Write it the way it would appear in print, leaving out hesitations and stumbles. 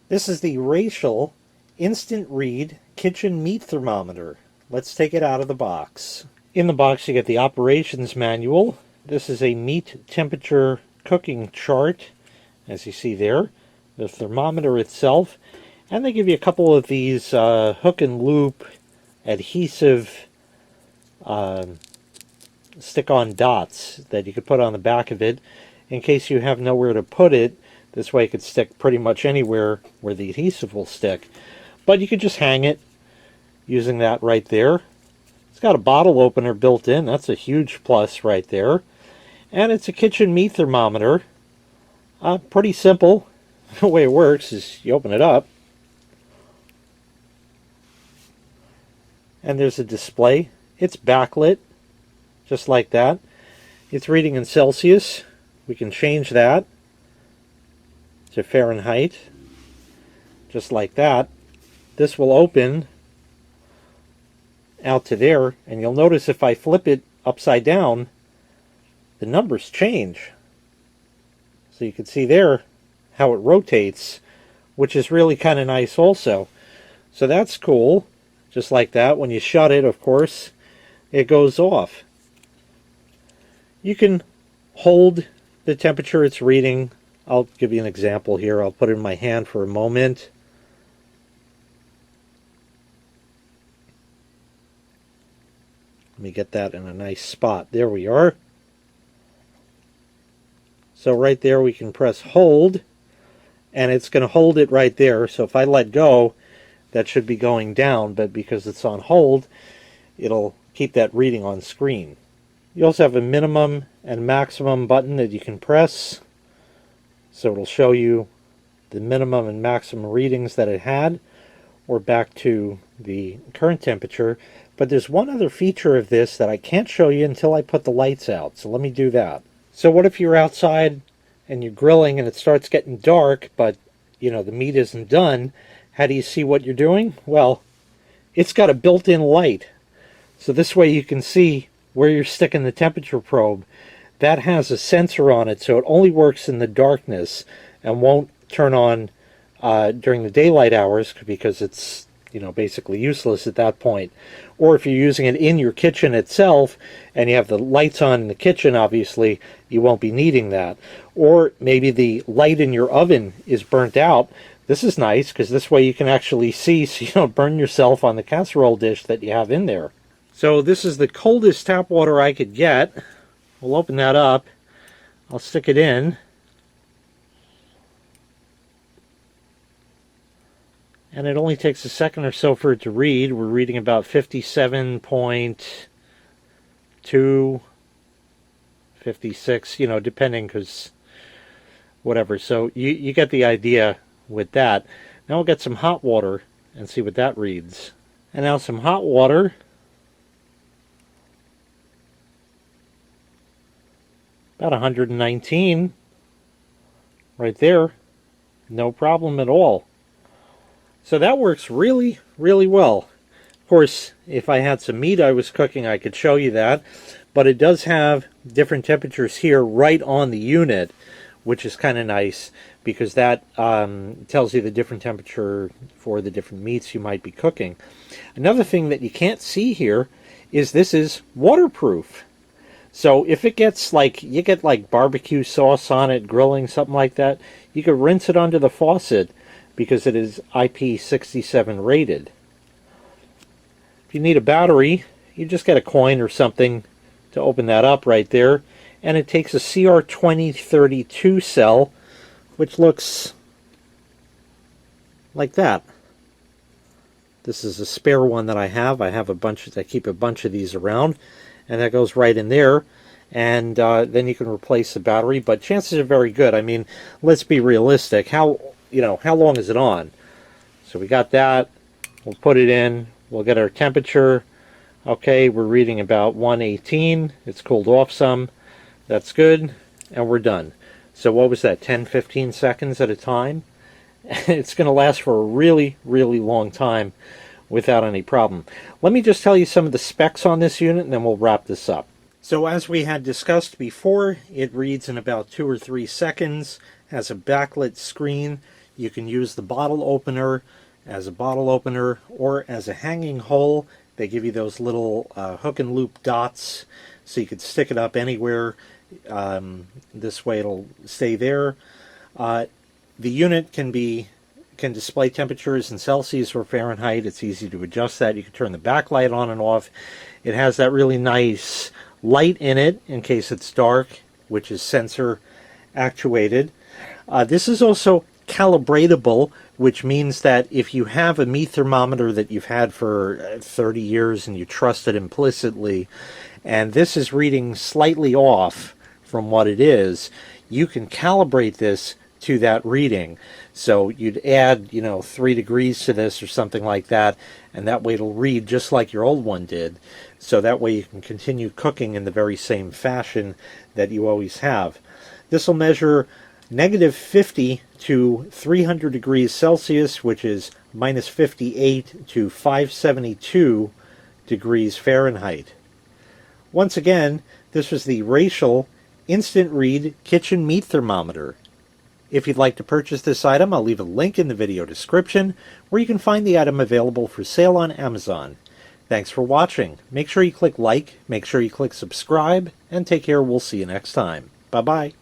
This is the Raycial Instant Read Kitchen Meat Thermometer. Let's take it out of the box. In the box you get the operations manual. This is a meat temperature cooking chart, as you see there. The thermometer itself. And they give you a couple of these hook and loop adhesive stick-on dots that you could put on the back of it in case you have nowhere to put it. This way it could stick pretty much anywhere where the adhesive will stick. But you could just hang it using that right there. It's got a bottle opener built in. That's a huge plus right there. And it's a kitchen meat thermometer. Pretty simple. The way it works is you open it up. And there's a display. It's backlit, just like that. It's reading in Celsius. We can change that to Fahrenheit, just like that. This will open out to there, and you'll notice if I flip it upside down, the numbers change. So you can see there how it rotates, which is really kind of nice also. So that's cool. Just like that. When you shut it, of course, it goes off. You can hold the temperature it's reading. I'll give you an example here. I'll put it in my hand for a moment. Let me get that in a nice spot. There we are. So right there we can press hold, and it's going to hold it right there. So if I let go, that should be going down, but because it's on hold, it'll keep that reading on screen. You also have a minimum and maximum button that you can press. So it'll show you the minimum and maximum readings that it had, or back to the current temperature. But there's one other feature of this that I can't show you until I put the lights out. So let me do that. So what if you're outside and you're grilling and it starts getting dark, but you know the meat isn't done? How do you see what you're doing? Well, it's got a built-in light. So this way you can see where you're sticking the temperature probe. That has a sensor on it, so it only works in the darkness and won't turn on during the daylight hours because it's, you know, basically useless at that point. Or if you're using it in your kitchen itself and you have the lights on in the kitchen, obviously you won't be needing that. Or maybe the light in your oven is burnt out. This is nice because this way you can actually see so you don't burn yourself on the casserole dish that you have in there. So this is the coldest tap water I could get. We'll open that up. I'll stick it in. And it only takes a second or so for it to read. We're reading about 57.2, 56, you know, depending, because whatever. So you get the idea with that. Now we'll get some hot water and see what that reads. And now some hot water. About 119 right there. No problem at all. So that works really, really well. Of course, if I had some meat I was cooking, I could show you that. But it does have different temperatures here right on the unit, which is kind of nice because that tells you the different temperature for the different meats you might be cooking. Another thing that you can't see here is this is waterproof. So if it gets like, you get like barbecue sauce on it, grilling, something like that, you could rinse it under the faucet because it is IP67 rated. If you need a battery, you just get a coin or something to open that up right there. And it takes a CR2032 cell, which looks like that. This is a spare one that I have. I have a bunch, I keep a bunch of these around. And that goes right in there, and then you can replace the battery. But chances are very good. I mean, let's be realistic. How long is it on? So we got that. We'll put it in. We'll get our temperature. Okay, we're reading about 118. It's cooled off some. That's good, and we're done. So what was that? 10-15 seconds at a time. It's going to last for a really, really long time without any problem. Let me just tell you some of the specs on this unit and then we'll wrap this up. So as we had discussed before, it reads in about 2 or 3 seconds, has a backlit screen. You can use the bottle opener as a bottle opener or as a hanging hole. They give you those little hook and loop dots so you could stick it up anywhere. This way it'll stay there. The unit can display temperatures in Celsius or Fahrenheit. It's easy to adjust that. You can turn the backlight on and off. It has that really nice light in it in case it's dark, which is sensor actuated. This is also calibratable, which means that if you have a meat thermometer that you've had for 30 years and you trust it implicitly, and this is reading slightly off from what it is, you can calibrate this to that reading. So you'd add, 3 degrees to this or something like that, and that way it'll read just like your old one did. So that way you can continue cooking in the very same fashion that you always have. This will measure -50 to 300 degrees Celsius, which is -58 to 572 degrees Fahrenheit. Once again, this was the Raycial Instant Read Kitchen Meat Thermometer. If you'd like to purchase this item, I'll leave a link in the video description where you can find the item available for sale on Amazon. Thanks for watching. Make sure you click like, make sure you click subscribe, and take care. We'll see you next time. Bye-bye.